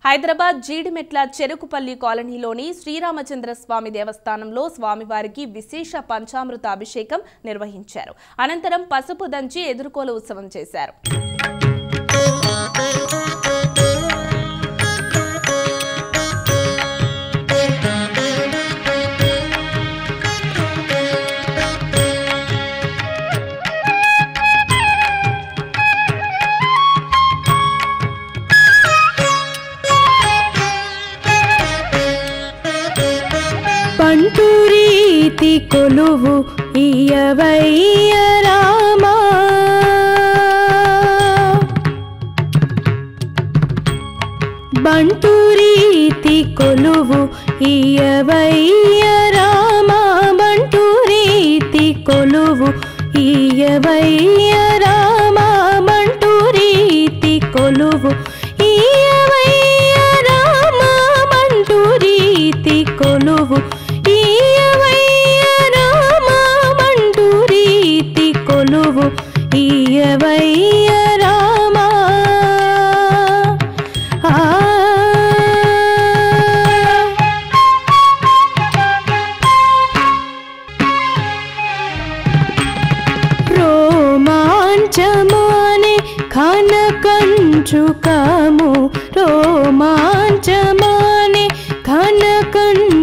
హైదరాబాద్ జీడిమెట్ల చెరుకుపల్లి కాలనీలోని శ్రీరామచంద్రస్వామి దేవస్థానంలో స్వామివారికి విశేష పంచామృత అభిషేకం నిర్వహించారు. అనంతరం పసుపు దంచి ఎదుర్కోలు ఉత్సవం చేశారు. పంటూరీతి కొలువు ఇయవయ్య రామా బంటూరీతి కొలువు ఇయవయ్య రామా బంటూరీతి కొలువు ఇయవయ్య రామా బంటూరీతి కొలువు ఇయవయ్య రామా బంటూరీతి కొలువు ఇయవయ్య రామా రోమాంచమానే కనకంచుకము రోమాంచమానే కనకంచుకము